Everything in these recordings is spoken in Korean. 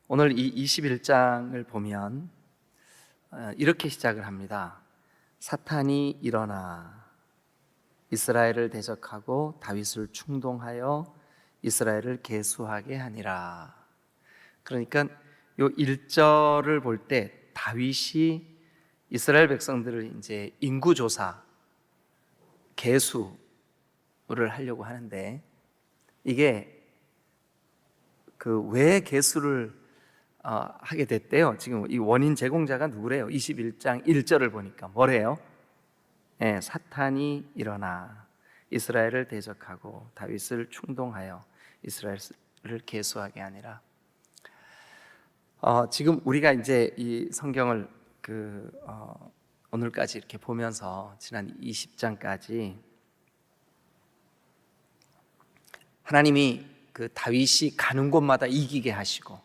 오늘 이 21장을 보면 이렇게 시작을 합니다. 사탄이 일어나 이스라엘을 대적하고 다윗을 충동하여 이스라엘을 계수하게 하니라. 그러니까 요 1절을 볼 때 다윗이 이스라엘 백성들을 이제 인구조사, 계수를 하려고 하는데, 이게 왜 계수를 하게 됐대요? 지금 이 원인 제공자가 누구래요? 21장 1절을 보니까 뭐래요? 사탄이 일어나 이스라엘을 대적하고 다윗을 충동하여 이스라엘을 계수하게 하니라. 지금 우리가 이제 이 성경을 오늘까지 이렇게 보면서 지난 20장까지 하나님이 다윗이 가는 곳마다 이기게 하시고,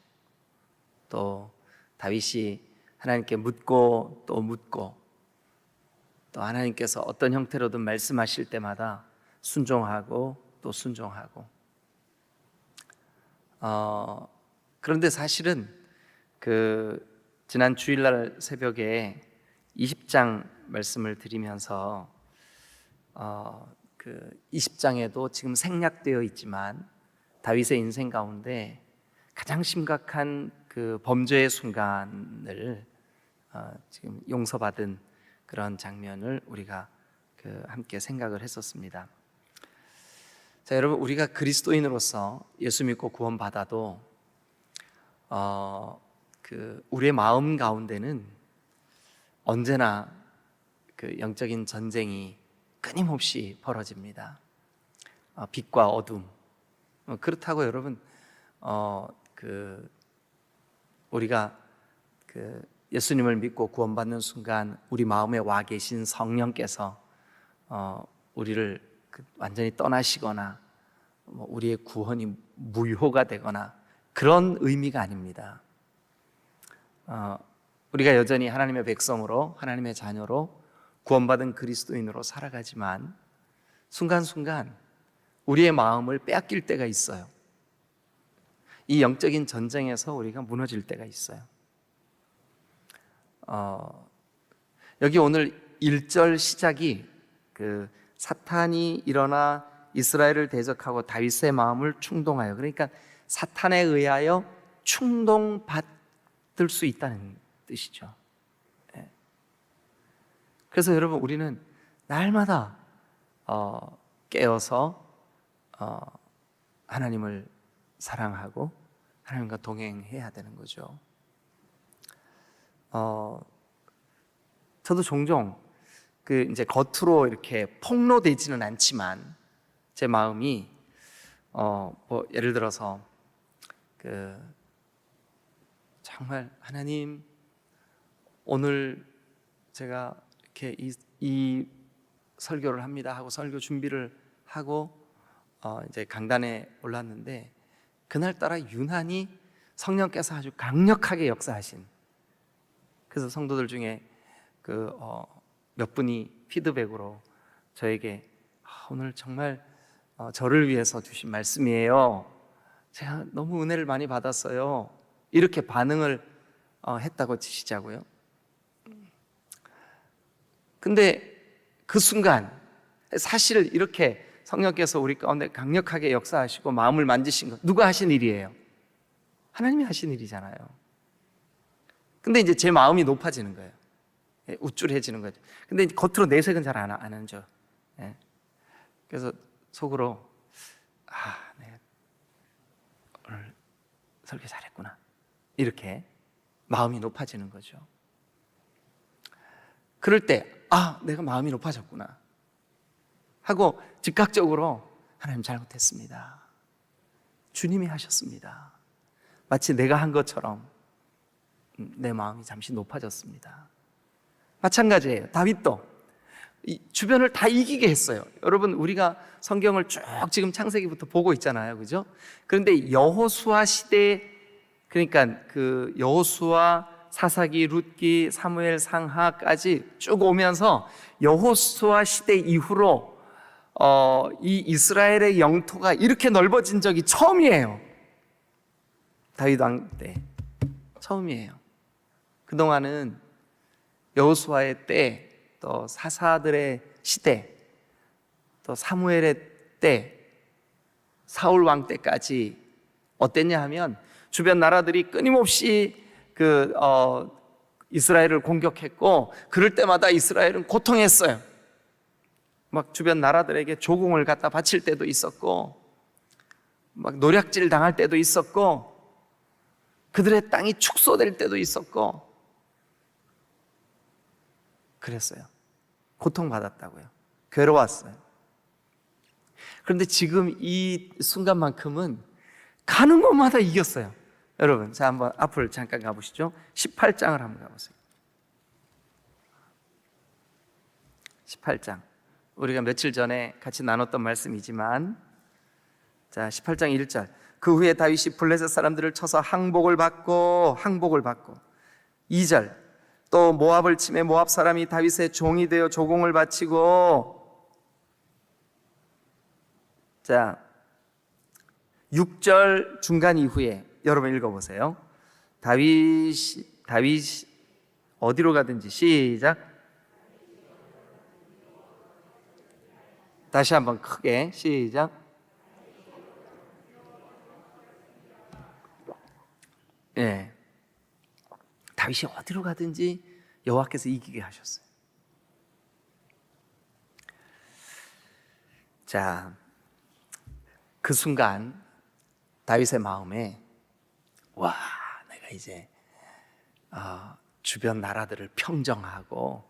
또 다윗이 하나님께 묻고 또 묻고, 또 하나님께서 어떤 형태로든 말씀하실 때마다 순종하고 또 순종하고. 그런데 사실은 지난 주일날 새벽에 20장 말씀을 드리면서 20장에도 지금 생략되어 있지만 다윗의 인생 가운데 가장 심각한 범죄의 순간을 지금 용서받은 그런 장면을 우리가 함께 생각을 했었습니다. 자, 여러분, 우리가 그리스도인으로서 예수 믿고 구원받아도 우리의 마음 가운데는 언제나 영적인 전쟁이 끊임없이 벌어집니다. 빛과 어둠. 그렇다고 여러분, 우리가 예수님을 믿고 구원받는 순간 우리 마음에 와 계신 성령께서 우리를 완전히 떠나시거나 우리의 구원이 무효가 되거나 그런 의미가 아닙니다. 우리가 여전히 하나님의 백성으로, 하나님의 자녀로 구원받은 그리스도인으로 살아가지만 순간순간 우리의 마음을 빼앗길 때가 있어요. 이 영적인 전쟁에서 우리가 무너질 때가 있어요. 여기 오늘 1절 시작이 사탄이 일어나 이스라엘을 대적하고 다윗의 마음을 충동하여, 그러니까 사탄에 의하여 충동받을 수 있다는 뜻이죠. 그래서 여러분, 우리는 날마다 깨어서 하나님을 사랑하고 하나님과 동행해야 되는 거죠. 저도 종종 이제 겉으로 이렇게 폭로되지는 않지만 제 마음이 예를 들어서 정말 하나님, 오늘 제가 이렇게 이 설교를 합니다 하고 설교 준비를 하고 이제 강단에 올랐는데, 그날따라 유난히 성령께서 아주 강력하게 역사하신, 그래서 성도들 중에 몇 분이 피드백으로 저에게 오늘 정말 저를 위해서 주신 말씀이에요, 제가 너무 은혜를 많이 받았어요, 이렇게 반응을 했다고 치시자고요. 근데 그 순간 사실 이렇게 성령께서 우리 가운데 강력하게 역사하시고 마음을 만지신 거 누가 하신 일이에요? 하나님이 하신 일이잖아요. 근데 이제 제 마음이 높아지는 거예요. 우쭐해지는 거죠. 근데 이제 겉으로 내색은 잘 안 하죠. 그래서 속으로 네, 오늘 설교 잘했구나, 이렇게 마음이 높아지는 거죠. 그럴 때 내가 마음이 높아졌구나 하고 즉각적으로 하나님 잘못했습니다, 주님이 하셨습니다, 마치 내가 한 것처럼 내 마음이 잠시 높아졌습니다. 마찬가지예요. 다윗도 주변을 다 이기게 했어요. 여러분, 우리가 성경을 쭉 지금 창세기부터 보고 있잖아요, 그죠? 그런데 여호수아 시대, 그러니까 여호수아, 사사기, 룻기, 사무엘, 상하까지 쭉 오면서 여호수아 시대 이후로 이 이스라엘의 영토가 이렇게 넓어진 적이 처음이에요. 다윗 왕 때. 처음이에요. 그동안은 여호수아의 때, 또 사사들의 시대, 또 사무엘의 때, 사울 왕 때까지 어땠냐 하면 주변 나라들이 끊임없이 이스라엘을 공격했고, 그럴 때마다 이스라엘은 고통했어요. 막 주변 나라들에게 조공을 갖다 바칠 때도 있었고, 막 노략질 당할 때도 있었고, 그들의 땅이 축소될 때도 있었고, 그랬어요. 고통받았다고요. 괴로웠어요. 그런데 지금 이 순간만큼은 가는 곳마다 이겼어요. 여러분, 자, 한번 앞을 잠깐 가보시죠. 18장을 한번 가보세요. 18장. 우리가 며칠 전에 같이 나눴던 말씀이지만, 자, 18장 1절. 그 후에 다윗이 블레셋 사람들을 쳐서 항복을 받고 2절. 또 모압을 치매 모압 사람이 다윗의 종이 되어 조공을 바치고, 자, 6절 중간 이후에 여러분 읽어보세요. 다윗이 어디로 가든지, 시작. 다시 한번 크게, 시작. 예. 다윗이 어디로 가든지 여호와께서 이기게 하셨어요. 자, 그 순간 다윗의 마음에, 와, 내가 이제 주변 나라들을 평정하고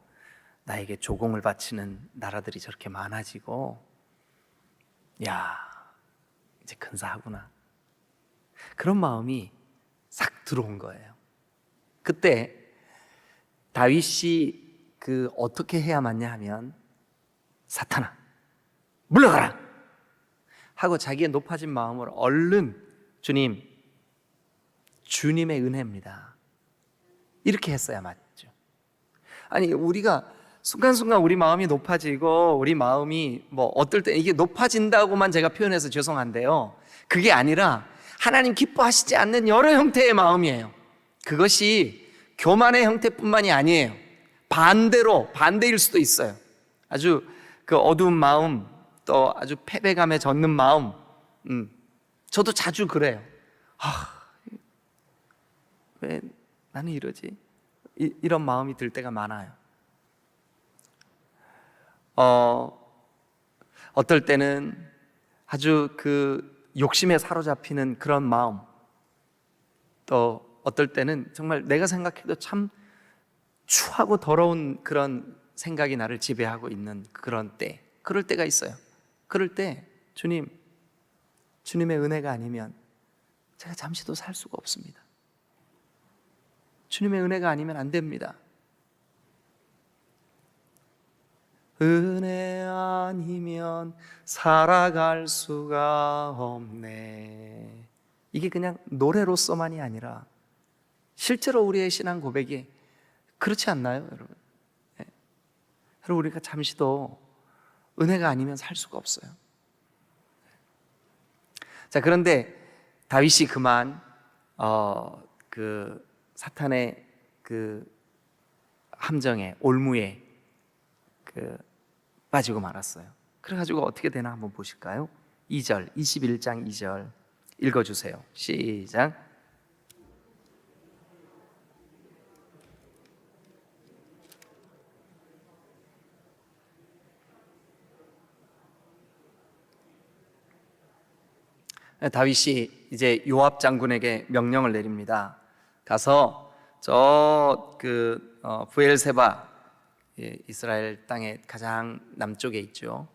나에게 조공을 바치는 나라들이 저렇게 많아지고, 야, 이제 근사하구나, 그런 마음이 싹 들어온 거예요. 그때 다윗이 어떻게 해야 맞냐 하면, 사탄아 물러가라 하고 자기의 높아진 마음으로 얼른 주님의 은혜입니다, 이렇게 했어야 맞죠. 아니, 우리가 순간순간 우리 마음이 높아지고, 우리 마음이 어떨 때 이게 높아진다고만 제가 표현해서 죄송한데요, 그게 아니라 하나님 기뻐하시지 않는 여러 형태의 마음이에요. 그것이 교만의 형태뿐만이 아니에요. 반대일 수도 있어요. 아주 어두운 마음, 또 아주 패배감에 젖는 마음. 저도 자주 그래요. 왜 나는 이러지? 이런 마음이 들 때가 많아요. 어떨 때는 아주 욕심에 사로잡히는 그런 마음, 또 어떨 때는 정말 내가 생각해도 참 추하고 더러운 그런 생각이 나를 지배하고 있는 그런 때, 그럴 때가 있어요. 그럴 때 주님의 은혜가 아니면 제가 잠시도 살 수가 없습니다. 주님의 은혜가 아니면 안 됩니다. 은혜 아니면 살아갈 수가 없네. 이게 그냥 노래로서만이 아니라 실제로 우리의 신앙 고백이 그렇지 않나요, 여러분? 네. 여러분, 우리가 잠시도 은혜가 아니면 살 수가 없어요. 자, 그런데 다윗이 그만 사탄의 함정에, 올무에 빠지고 말았어요. 그래가지고 어떻게 되나 한번 보실까요? 2절, 21장 2절 읽어주세요. 시작. 다윗이 이제 요압 장군에게 명령을 내립니다. 가서 브엘세바, 이스라엘 땅의 가장 남쪽에 있죠.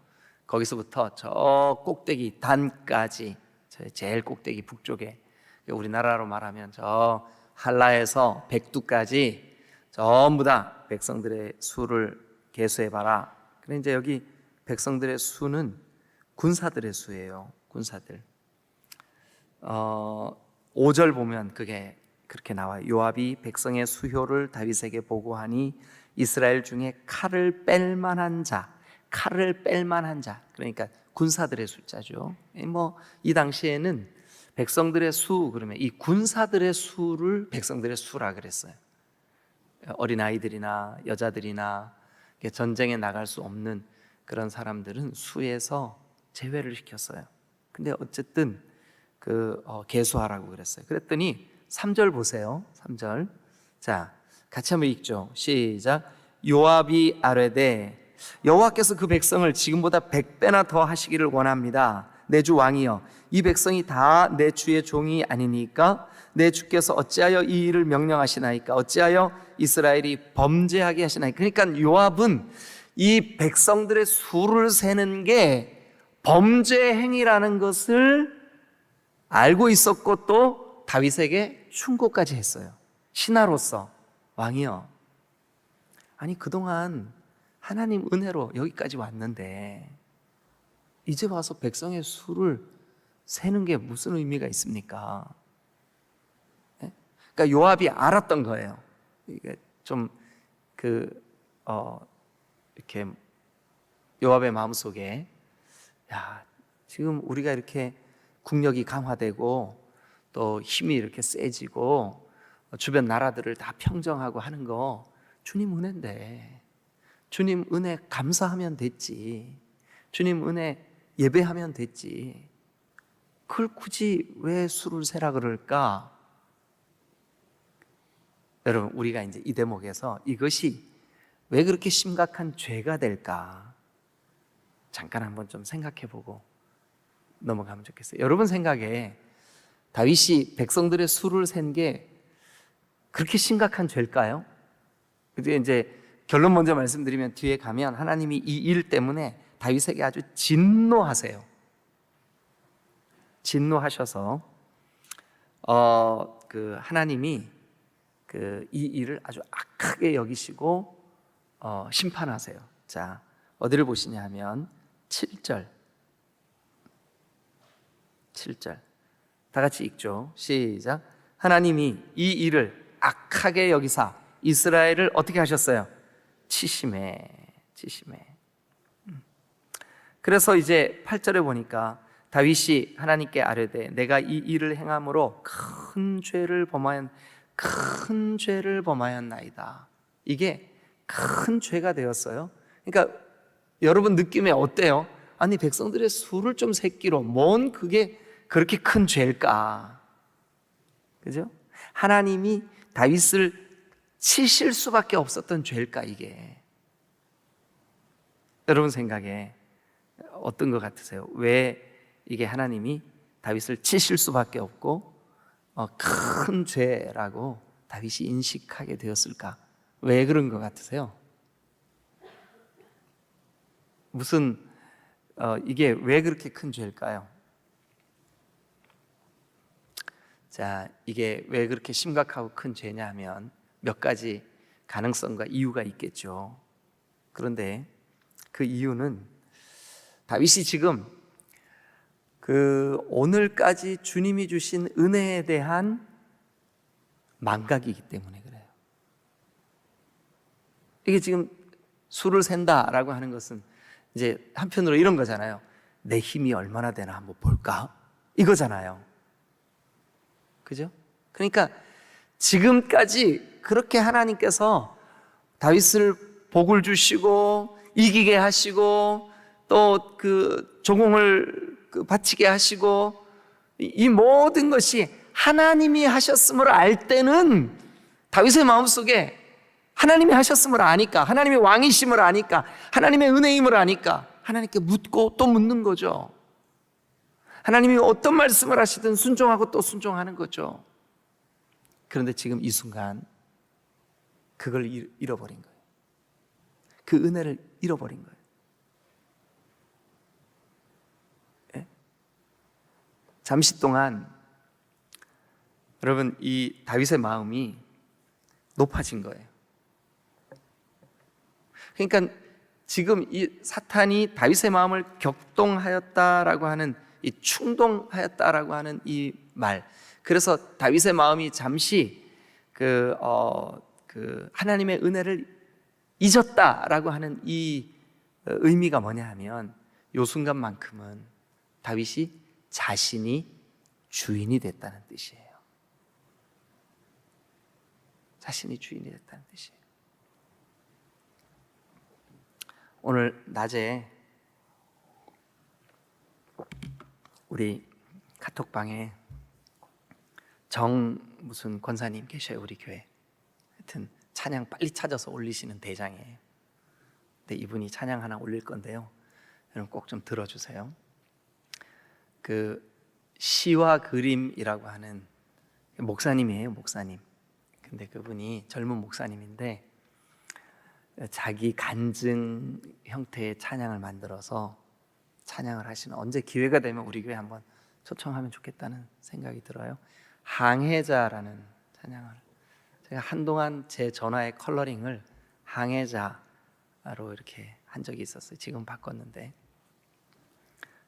거기서부터 저 꼭대기 단까지, 제일 꼭대기 북쪽에, 우리나라로 말하면 저 한라에서 백두까지 전부 다 백성들의 수를 계수해봐라. 그런데 이제 여기 백성들의 수는 군사들의 수예요. 군사들. 5절 보면 그게 그렇게 나와요. 요압이 백성의 수효를 다윗에게 보고하니 이스라엘 중에 칼을 뺄 만한 자, 그러니까 군사들의 숫자죠. 이 당시에는 백성들의 수 그러면 이 군사들의 수를 백성들의 수라 그랬어요. 어린아이들이나 여자들이나 전쟁에 나갈 수 없는 그런 사람들은 수에서 제외를 시켰어요. 근데 어쨌든 계수하라고 그랬어요. 그랬더니 3절 보세요. 3절. 자, 같이 한번 읽죠. 시작. 요압이 아뢰되 여호와께서 그 백성을 지금보다 100배나 더 하시기를 원합니다. 내 주 왕이여, 이 백성이 다 내 주의 종이 아니니까 내 주께서 어찌하여 이 일을 명령하시나이까? 어찌하여 이스라엘이 범죄하게 하시나이까? 그러니까 요압은 이 백성들의 수를 세는 게 범죄 행위라는 것을 알고 있었고 또 다윗에게 충고까지 했어요. 신하로서 왕이여, 아니 그동안 하나님 은혜로 여기까지 왔는데 이제 와서 백성의 수를 세는 게 무슨 의미가 있습니까? 네? 그러니까 요압이 알았던 거예요. 이게 좀 이렇게 요압의 마음속에 지금 우리가 이렇게 국력이 강화되고 또 힘이 이렇게 세지고 주변 나라들을 다 평정하고 하는 거 주님 은혜인데 주님 은혜 감사하면 됐지. 주님 은혜 예배하면 됐지. 그걸 굳이 왜 수를 세라 그럴까? 여러분, 우리가 이제 이 대목에서 이것이 왜 그렇게 심각한 죄가 될까? 잠깐 한번 좀 생각해 보고 넘어가면 좋겠어요. 여러분 생각에 다윗이 백성들의 수를 센 게 그렇게 심각한 죄일까요? 이제 결론 먼저 말씀드리면 뒤에 가면 하나님이 이 일 때문에 다윗에게 아주 진노하세요. 진노하셔서 하나님이 이 일을 아주 악하게 여기시고 심판하세요. 자, 어디를 보시냐 하면 7절 다 같이 읽죠. 시작. 하나님이 이 일을 악하게 여기사 이스라엘을 어떻게 하셨어요? 치심해. 그래서 이제 8절에 보니까 다윗이 하나님께 아뢰되 내가 이 일을 행함으로 큰 죄를 범하였나이다. 이게 큰 죄가 되었어요. 그러니까 여러분 느낌에 어때요? 아니 백성들의 수를 좀 세기로 뭔 그게 그렇게 큰 죄일까? 그죠? 하나님이 다윗을 치실 수밖에 없었던 죄일까 이게? 여러분 생각에 어떤 것 같으세요? 왜 이게 하나님이 다윗을 치실 수밖에 없고 큰 죄라고 다윗이 인식하게 되었을까? 왜 그런 것 같으세요? 이게 왜 그렇게 큰 죄일까요? 자, 이게 왜 그렇게 심각하고 큰 죄냐 하면 몇 가지 가능성과 이유가 있겠죠. 그런데 그 이유는 다윗이 지금 오늘까지 주님이 주신 은혜에 대한 망각이기 때문에 그래요. 이게 지금 수를 센다라고 하는 것은 이제 한편으로 이런 거잖아요. 내 힘이 얼마나 되나 한번 볼까? 이거잖아요. 그죠? 그러니까 지금까지 그렇게 하나님께서 다윗을 복을 주시고 이기게 하시고 또 조공을 바치게 하시고 이 모든 것이 하나님이 하셨음을 알 때는 다윗의 마음속에 하나님이 하셨음을 아니까, 하나님의 왕이심을 아니까, 하나님의 은혜임을 아니까 하나님께 묻고 또 묻는 거죠. 하나님이 어떤 말씀을 하시든 순종하고 또 순종하는 거죠. 그런데 지금 이 순간 그걸 잃어버린 거예요. 그 은혜를 잃어버린 거예요. 예? 잠시 동안 여러분 이 다윗의 마음이 높아진 거예요. 그러니까 지금 이 사탄이 다윗의 마음을 격동하였다라고 하는 이 충동하였다라고 하는 이 말. 그래서 다윗의 마음이 잠시 하나님의 은혜를 잊었다라고 하는 이 의미가 뭐냐 하면 요 순간만큼은 다윗이 자신이 주인이 됐다는 뜻이에요. 자신이 주인이 됐다는 뜻이에요. 오늘 낮에 우리 카톡방에 무슨 권사님 계셔요, 우리 교회. 하여튼 찬양 빨리 찾아서 올리시는 대장이에요. 근데 이분이 찬양 하나 올릴 건데요, 여러분 꼭 좀 들어주세요. 그 시와 그림이라고 하는 목사님이에요, 목사님. 근데 그분이 젊은 목사님인데 자기 간증 형태의 찬양을 만들어서 찬양을 하시는, 언제 기회가 되면 우리 교회 한번 초청하면 좋겠다는 생각이 들어요. 항해자라는 찬양을, 제가 한동안 제 전화의 컬러링을 항해자로 이렇게 한 적이 있었어요. 지금 바꿨는데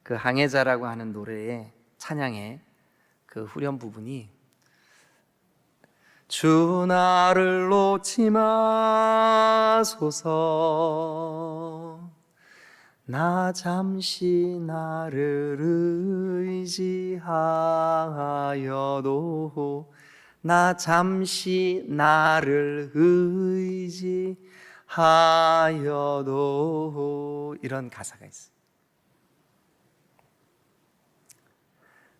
그 항해자라고 하는 노래의 찬양의 그 후렴 부분이 주 나를 놓지 마소서 나 잠시 나를 의지하여도 나 잠시 나를 의지하여도 이런 가사가 있어요.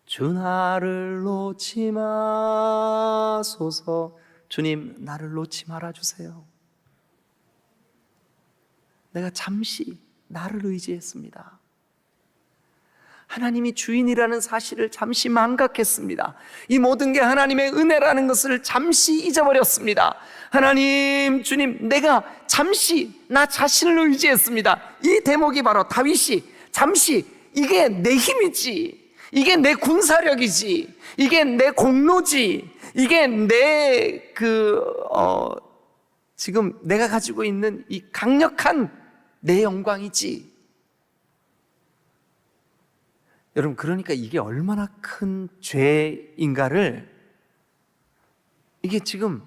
주 나를 놓지 마소서. 주님 나를 놓지 말아주세요. 내가 잠시 나를 의지했습니다. 하나님이 주인이라는 사실을 잠시 망각했습니다. 이 모든 게 하나님의 은혜라는 것을 잠시 잊어버렸습니다. 하나님, 주님, 내가 잠시 나 자신을 의지했습니다. 이 대목이 바로 다윗이 잠시, 이게 내 힘이지, 이게 내 군사력이지, 이게 내 공로지, 이게 내 지금 내가 가지고 있는 이 강력한 내 영광이지. 여러분, 그러니까 이게 얼마나 큰 죄인가를, 이게 지금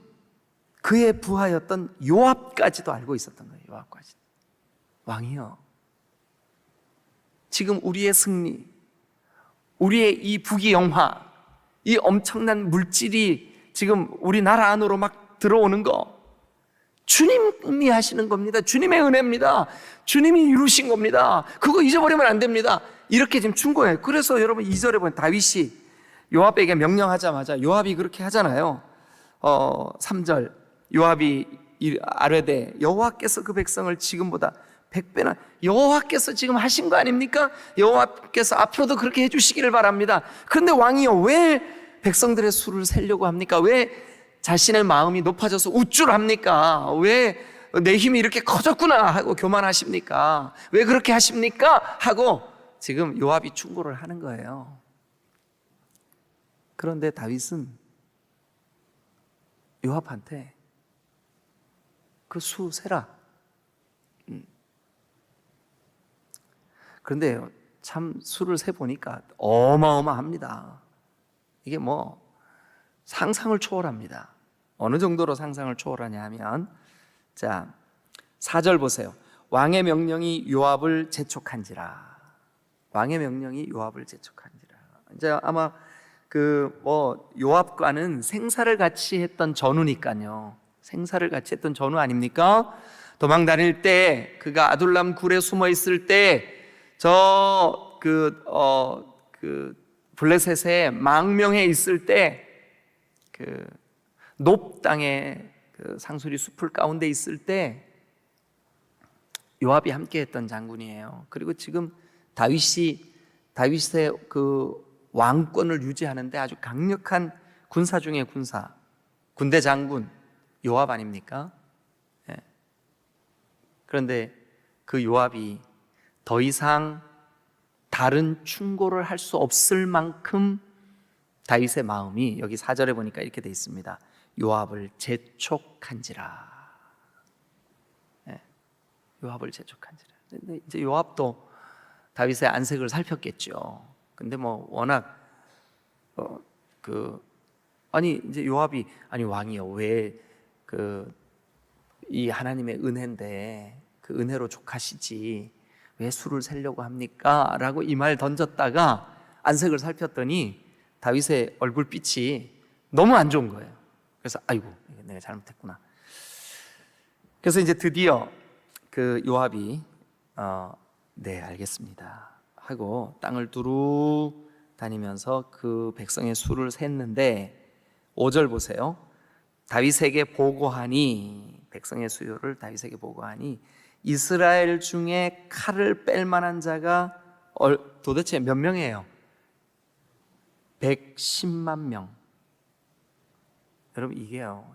그의 부하였던 요압까지도 알고 있었던 거예요. 요압까지. 왕이요, 지금 우리의 승리, 우리의 이 부귀영화, 이 엄청난 물질이 지금 우리나라 안으로 막 들어오는 거 주님이 하시는 겁니다. 주님의 은혜입니다. 주님이 이루신 겁니다. 그거 잊어버리면 안 됩니다. 이렇게 지금 준 거예요. 그래서 여러분 2절에 보면 다윗이 요압에게 명령하자마자, 요압이 그렇게 하잖아요. 3절 요압이 아뢰되 여호와께서 그 백성을 지금보다 100배나, 여호와께서 지금 하신 거 아닙니까? 여호와께서 앞으로도 그렇게 해주시기를 바랍니다. 그런데 왕이요, 왜 백성들의 수를 세려고 합니까? 왜 자신의 마음이 높아져서 우쭐합니까? 왜 내 힘이 이렇게 커졌구나 하고 교만하십니까? 왜 그렇게 하십니까? 하고 지금 요압이 충고를 하는 거예요. 그런데 다윗은 요압한테 그 수 세라. 그런데 참 수를 세보니까 어마어마합니다. 이게 뭐 상상을 초월합니다. 어느 정도로 상상을 초월하냐 하면, 자 4절 보세요. 왕의 명령이 요압을 재촉한지라. 왕의 명령이 요압을 재촉한지라. 이제 아마 요압과는 생사를 같이 했던 전우니까요. 생사를 같이 했던 전우 아닙니까? 도망 다닐 때, 그가 아둘람 굴에 숨어 있을 때, 블레셋의 망명해 있을 때, 높 땅에 상수리 숲을 가운데 있을 때 요압이 함께했던 장군이에요. 그리고 지금 다윗의 그 왕권을 유지하는데 아주 강력한 군사 중의 군사, 군대 장군 요압 아닙니까? 네. 그런데 그 요압이 더 이상 다른 충고를 할 수 없을 만큼 다윗의 마음이, 여기 4절에 보니까 이렇게 돼 있습니다. 요압을 재촉한지라. 네. 요압을 재촉한지라. 근데 이제 요압도 다윗의 안색을 살폈겠죠. 근데 뭐 워낙 이제 요압이, 아니 왕이요, 왜 이 하나님의 은혜인데 그 은혜로 족하시지 왜 수를 세려고 합니까? 라고 이 말 던졌다가 안색을 살폈더니 다윗의 얼굴빛이 너무 안 좋은 거예요. 그래서 아이고, 내가 잘못했구나. 그래서 이제 드디어 그 요압이 네, 알겠습니다 하고 땅을 두루 다니면서 그 백성의 수를 셌는데 5절 보세요. 다윗에게 보고하니, 백성의 수요를 다윗에게 보고하니 이스라엘 중에 칼을 뺄 만한 자가 도대체 몇 명이에요? 110만 명. 여러분, 이게요,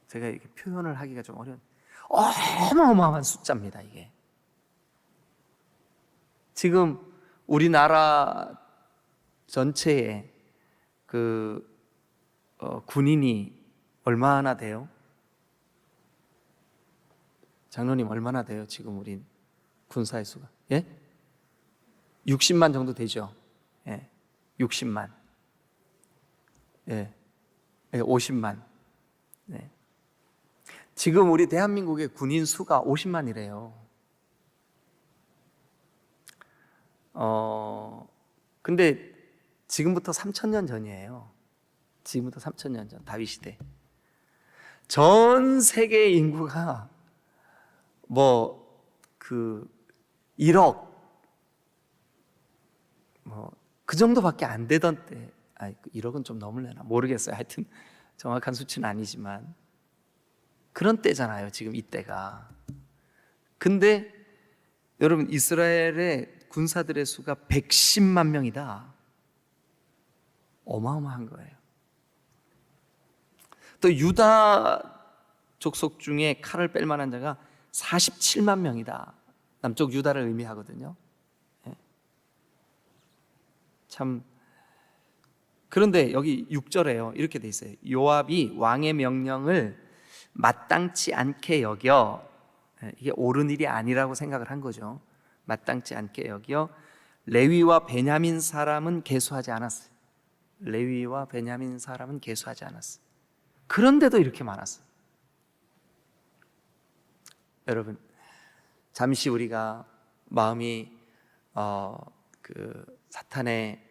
제가 이렇게 표현을 하기가 좀 어려운 어마어마한 숫자입니다. 이게 지금 우리나라 전체에 군인이 얼마나 돼요? 장로님, 얼마나 돼요? 지금 우리 군사의 수가? 예? 60만 정도 되죠? 예. 60만. 예. 예, 50만. 네. 지금 우리 대한민국의 군인 수가 50만이래요. 근데 지금부터 3,000년 전이에요. 지금부터 3,000년 전, 다윗 시대. 전 세계 인구가 1억 그 정도밖에 안 되던 때, 1억은 좀 넘을려나 모르겠어요. 하여튼 정확한 수치는 아니지만 그런 때잖아요, 지금 이때가. 근데 여러분, 이스라엘의 군사들의 수가 110만 명이다. 어마어마한 거예요. 또 유다 족속 중에 칼을 뺄 만한 자가 47만 명이다. 남쪽 유다를 의미하거든요. 참. 그런데 여기 6절에요, 이렇게 돼 있어요. 요압이 왕의 명령을 마땅치 않게 여겨, 이게 옳은 일이 아니라고 생각을 한 거죠. 마땅치 않게 여겨 레위와 베냐민 사람은 계수하지 않았어요. 레위와 베냐민 사람은 계수하지 않았어요. 그런데도 이렇게 많았어요. 여러분, 잠시 우리가 마음이 사탄의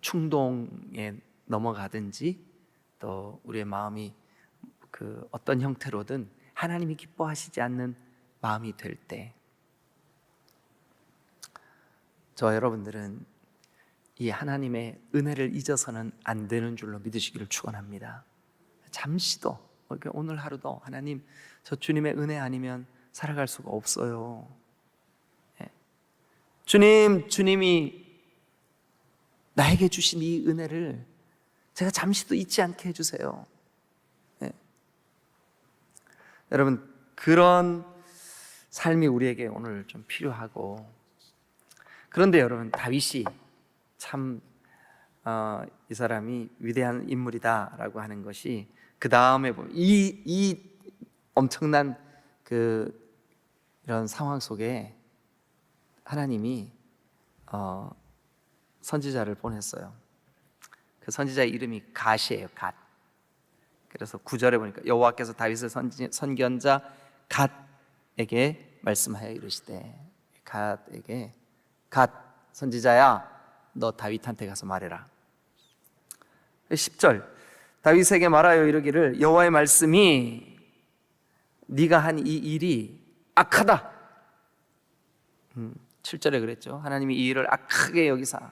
충동에 넘어가든지, 또 우리의 마음이 어떤 형태로든 하나님이 기뻐하시지 않는 마음이 될 때, 저와 여러분들은 이 하나님의 은혜를 잊어서는 안 되는 줄로 믿으시기를 축원합니다. 잠시도, 오늘 하루도 하나님, 저 주님의 은혜 아니면 살아갈 수가 없어요. 주님이 나에게 주신 이 은혜를 제가 잠시도 잊지 않게 해주세요. 여러분, 그런 삶이 우리에게 오늘 좀 필요하고, 그런데 여러분, 다윗이 참 이 사람이 위대한 인물이다라고 하는 것이, 그 다음에 보면 이 엄청난 이런 상황 속에 하나님이 선지자를 보냈어요. 그 선지자의 이름이 갓이에요. 갓. 그래서 9절에 보니까 여호와께서 다윗의 선견자 갓에게 말씀하여 이르시되, 갓에게, 갓 선지자야, 너 다윗한테 가서 말해라. 10절, 다윗에게 말하여 이르기를 여호와의 말씀이 네가 한 이 일이 악하다. 7절에 그랬죠. 하나님이 이 일을 악하게 여기사,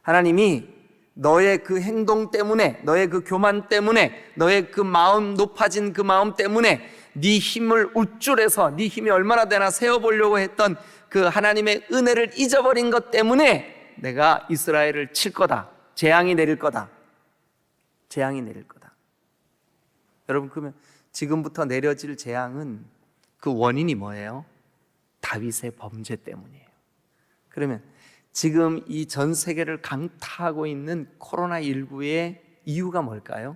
하나님이 너의 그 행동 때문에, 너의 그 교만 때문에, 너의 그 마음, 높아진 그 마음 때문에 네 힘을 우쭐해서 네 힘이 얼마나 되나 세어보려고 했던 그 하나님의 은혜를 잊어버린 것 때문에 내가 이스라엘을 칠 거다. 재앙이 내릴 거다. 재앙이 내릴 거다. 여러분, 그러면 지금부터 내려질 재앙은 그 원인이 뭐예요? 다윗의 범죄 때문이에요. 그러면 지금 이 전 세계를 강타하고 있는 코로나19의 이유가 뭘까요?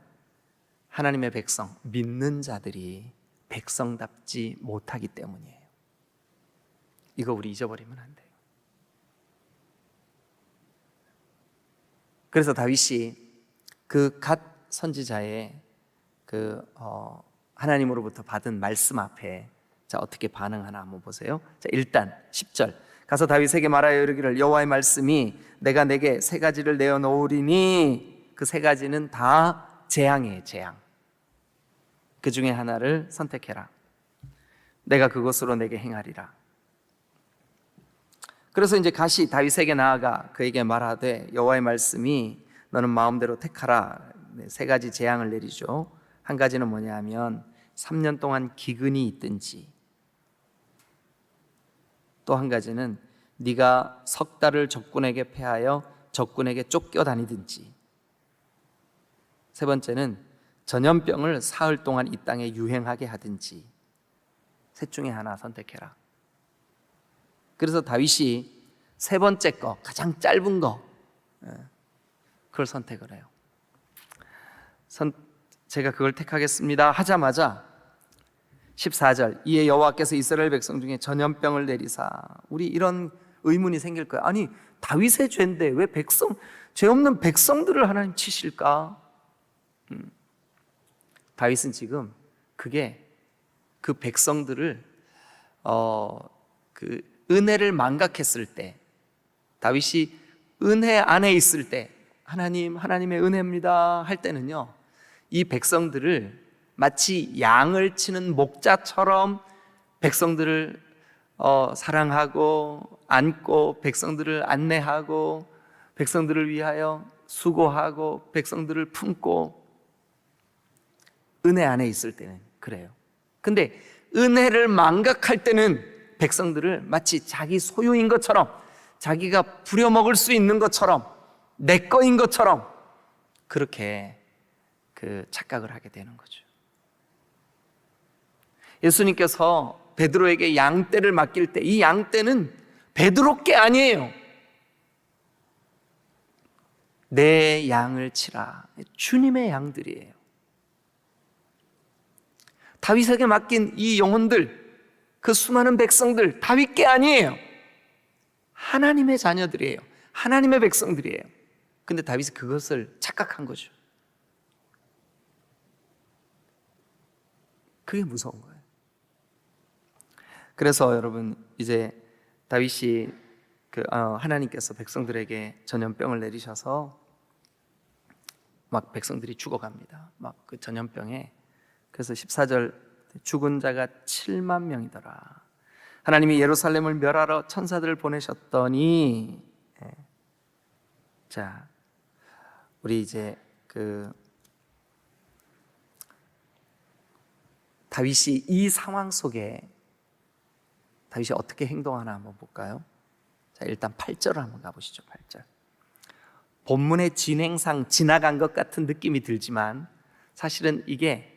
하나님의 백성, 믿는 자들이 백성답지 못하기 때문이에요. 이거 우리 잊어버리면 안 돼요. 그래서 다윗이 그 갓 선지자의 하나님으로부터 받은 말씀 앞에 자, 어떻게 반응하나 한번 보세요. 자, 일단 10절. 가서 다윗에게 말하여 이르기를 여호와의 말씀이 내가 내게 세 가지를 내어 놓으리니, 그 세 가지는 다 재앙이에요. 재앙. 그 중에 하나를 선택해라. 내가 그것으로 내게 행하리라. 그래서 이제 가시 다윗에게 나아가 그에게 말하되 여호와의 말씀이 너는 마음대로 택하라. 세 가지 재앙을 내리죠. 한 가지는 뭐냐 하면 3년 동안 기근이 있든지, 또 한 가지는 네가 석 달을 적군에게 패하여 적군에게 쫓겨 다니든지, 세 번째는 전염병을 사흘 동안 이 땅에 유행하게 하든지, 셋 중에 하나 선택해라. 그래서 다윗이 세 번째 거, 가장 짧은 거, 그걸 선택을 해요. 제가 그걸 택하겠습니다 하자마자 14절, 이에 여호와께서 이스라엘 백성 중에 전염병을 내리사. 우리 이런 의문이 생길 거예요. 아니, 다윗의 죄인데 왜 죄 없는 백성들을 하나님 치실까? 다윗은 지금 그 백성들을 그 은혜를 망각했을 때, 다윗이 은혜 안에 있을 때, 하나님의 은혜입니다 할 때는요, 이 백성들을 마치 양을 치는 목자처럼 백성들을 사랑하고 안고, 백성들을 안내하고, 백성들을 위하여 수고하고, 백성들을 품고, 은혜 안에 있을 때는 그래요. 근데 은혜를 망각할 때는 백성들을 마치 자기 소유인 것처럼, 자기가 부려먹을 수 있는 것처럼, 내 거인 것처럼 그렇게 착각을 하게 되는 거죠. 예수님께서 베드로에게 양떼를 맡길 때 이 양떼는 베드로 게 아니에요. 내 양을 치라. 주님의 양들이에요. 다윗에게 맡긴 이 영혼들, 그 수많은 백성들, 다윗 게 아니에요. 하나님의 자녀들이에요. 하나님의 백성들이에요. 근데 다윗이 그것을 착각한 거죠. 그게 무서운 거예요. 그래서 여러분, 이제 다윗이 하나님께서 백성들에게 전염병을 내리셔서 막 백성들이 죽어갑니다. 막 그 전염병에. 그래서 14절, 죽은 자가 7만 명이더라. 하나님이 예루살렘을 멸하러 천사들을 보내셨더니, 자, 우리 이제 다윗이 이 상황 속에 다윗이 어떻게 행동하나 한번 볼까요? 자, 일단 8절을 한번 가보시죠. 8절. 본문의 진행상 지나간 것 같은 느낌이 들지만 사실은 이게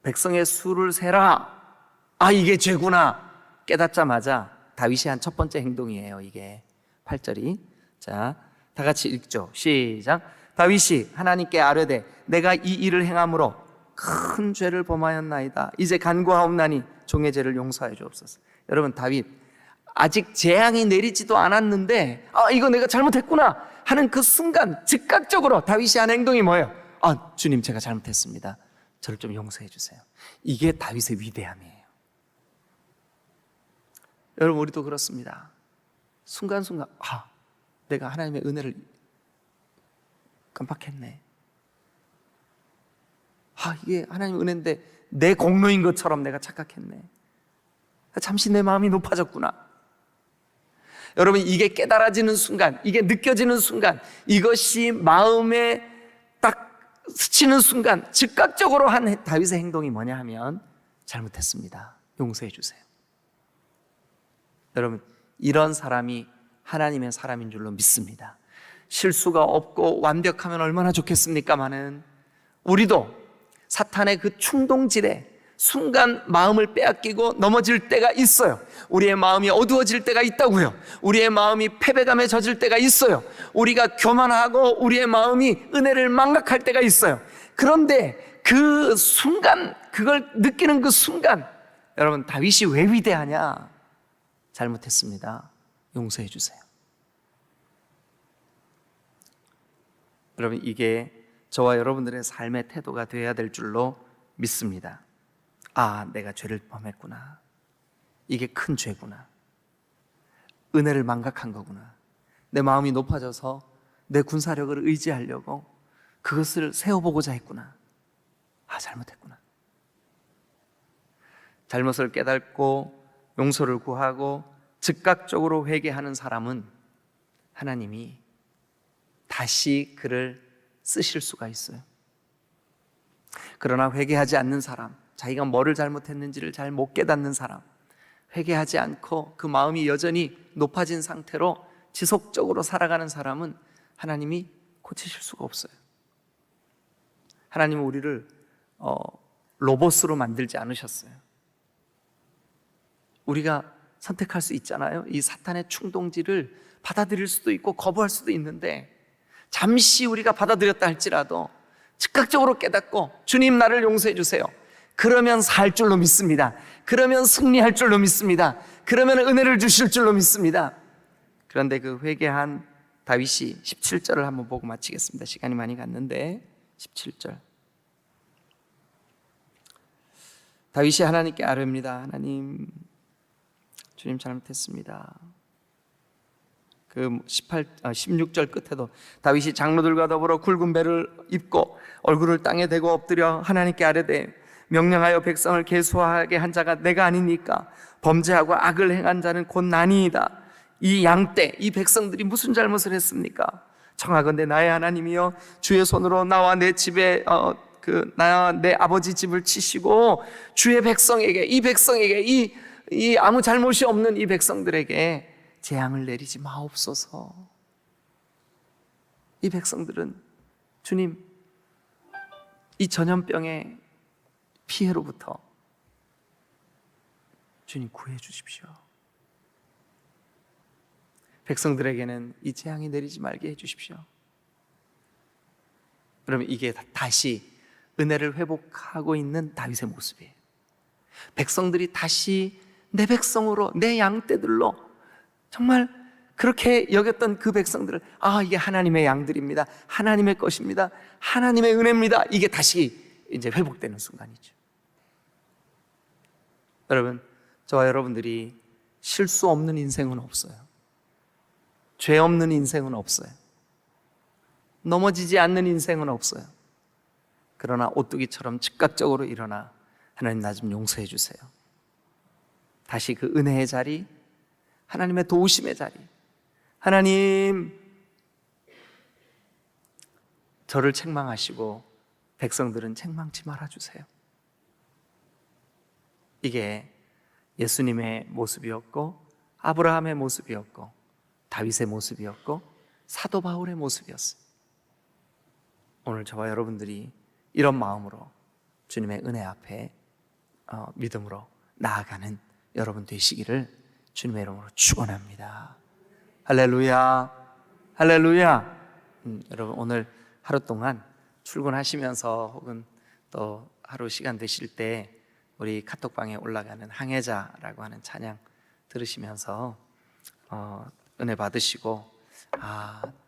백성의 수를 세라, 이게 죄구나 깨닫자마자 다윗이 한 첫 번째 행동이에요. 이게 8절이. 자, 다 같이 읽죠. 시작. 다윗이 하나님께 아뢰되 내가 이 일을 행함으로 큰 죄를 범하였나이다. 이제 간구하옵나니 종의 죄를 용서하여 주옵소서. 여러분, 다윗 아직 재앙이 내리지도 않았는데 이거 내가 잘못했구나 하는 그 순간 즉각적으로 다윗이 한 행동이 뭐예요? 주님, 제가 잘못했습니다. 저를 좀 용서해 주세요. 이게 다윗의 위대함이에요. 여러분, 우리도 그렇습니다. 순간순간 내가 하나님의 은혜를 깜빡했네. 이게 하나님의 은혜인데 내 공로인 것처럼 내가 착각했네. 잠시 내 마음이 높아졌구나. 여러분, 이게 깨달아지는 순간, 이게 느껴지는 순간, 이것이 마음에 딱 스치는 순간 즉각적으로 한 다윗의 행동이 뭐냐 하면 잘못했습니다. 용서해 주세요. 여러분, 이런 사람이 하나님의 사람인 줄로 믿습니다. 실수가 없고 완벽하면 얼마나 좋겠습니까마는 우리도 사탄의 그 충동질에 순간 마음을 빼앗기고 넘어질 때가 있어요. 우리의 마음이 어두워질 때가 있다고요. 우리의 마음이 패배감에 젖을 때가 있어요. 우리가 교만하고 우리의 마음이 은혜를 망각할 때가 있어요. 그런데 그 순간, 그걸 느끼는 그 순간, 여러분, 다윗이 왜 위대하냐? 잘못했습니다. 용서해 주세요. 여러분, 이게 저와 여러분들의 삶의 태도가 되어야 될 줄로 믿습니다. 내가 죄를 범했구나. 이게 큰 죄구나. 은혜를 망각한 거구나. 내 마음이 높아져서 내 군사력을 의지하려고 그것을 세워보고자 했구나. 잘못했구나. 잘못을 깨닫고 용서를 구하고 즉각적으로 회개하는 사람은 하나님이 다시 그를 쓰실 수가 있어요. 그러나 회개하지 않는 사람, 자기가 뭐를 잘못했는지를 잘 못 깨닫는 사람, 회개하지 않고 그 마음이 여전히 높아진 상태로 지속적으로 살아가는 사람은 하나님이 고치실 수가 없어요. 하나님은 우리를 로봇으로 만들지 않으셨어요. 우리가 선택할 수 있잖아요. 이 사탄의 충동질을 받아들일 수도 있고 거부할 수도 있는데, 잠시 우리가 받아들였다 할지라도 즉각적으로 깨닫고 주님 나를 용서해 주세요. 그러면 살 줄로 믿습니다. 그러면 승리할 줄로 믿습니다. 그러면 은혜를 주실 줄로 믿습니다. 그런데 그 회개한 다윗이 17절을 한번 보고 마치겠습니다. 시간이 많이 갔는데 17절, 다윗이 하나님께 아뢰옵니다. 하나님, 주님 잘못했습니다. 그 16절 끝에도 다윗이 장로들과 더불어 굵은 배를 입고 얼굴을 땅에 대고 엎드려 하나님께 아뢰되, 명령하여 백성을 계수하게 한 자가 내가 아니니까 범죄하고 악을 행한 자는 곧 나니이다. 이 양떼, 이 백성들이 무슨 잘못을 했습니까? 청하건대 나의 하나님이여, 주의 손으로 나와 내 집에 나와 내 아버지 집을 치시고 주의 백성에게, 이 백성에게, 이 아무 잘못이 없는 이 백성들에게 재앙을 내리지 마옵소서. 이 백성들은 주님, 이 전염병의 피해로부터 주님 구해 주십시오. 백성들에게는 이 재앙이 내리지 말게 해 주십시오. 그러면 이게 다시 은혜를 회복하고 있는 다윗의 모습이에요. 백성들이 다시 내 백성으로, 내 양떼들로 정말 그렇게 여겼던 그 백성들을, 이게 하나님의 양들입니다. 하나님의 것입니다. 하나님의 은혜입니다. 이게 다시 이제 회복되는 순간이죠. 여러분, 저와 여러분들이 실수 없는 인생은 없어요. 죄 없는 인생은 없어요. 넘어지지 않는 인생은 없어요. 그러나 오뚜기처럼 즉각적으로 일어나 하나님 나 좀 용서해 주세요. 다시 그 은혜의 자리, 하나님의 도우심의 자리, 하나님 저를 책망하시고 백성들은 책망치 말아주세요. 이게 예수님의 모습이었고, 아브라함의 모습이었고, 다윗의 모습이었고, 사도 바울의 모습이었어요. 오늘 저와 여러분들이 이런 마음으로 주님의 은혜 앞에 믿음으로 나아가는 여러분 되시기를 주님의 이름으로 축원합니다. 할렐루야, 할렐루야. 여러분, 오늘 하루 동안 출근하시면서 혹은 또 하루 시간 되실 때 우리 카톡방에 올라가는 항해자라고 하는 찬양 들으시면서 은혜 받으시고,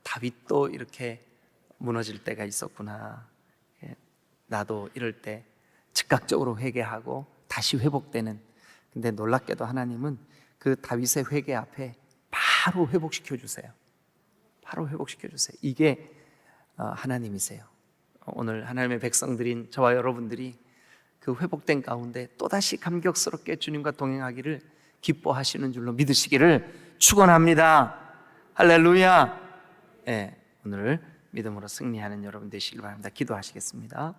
다윗도 이렇게 무너질 때가 있었구나, 나도 이럴 때 즉각적으로 회개하고 다시 회복되는. 근데 놀랍게도 하나님은 그 다윗의 회개 앞에 바로 회복시켜 주세요. 바로 회복시켜 주세요. 이게 하나님이세요. 오늘 하나님의 백성들인 저와 여러분들이 그 회복된 가운데 또다시 감격스럽게 주님과 동행하기를 기뻐하시는 줄로 믿으시기를 축원합니다. 할렐루야. 오늘 믿음으로 승리하는 여러분 되시길 바랍니다. 기도하시겠습니다.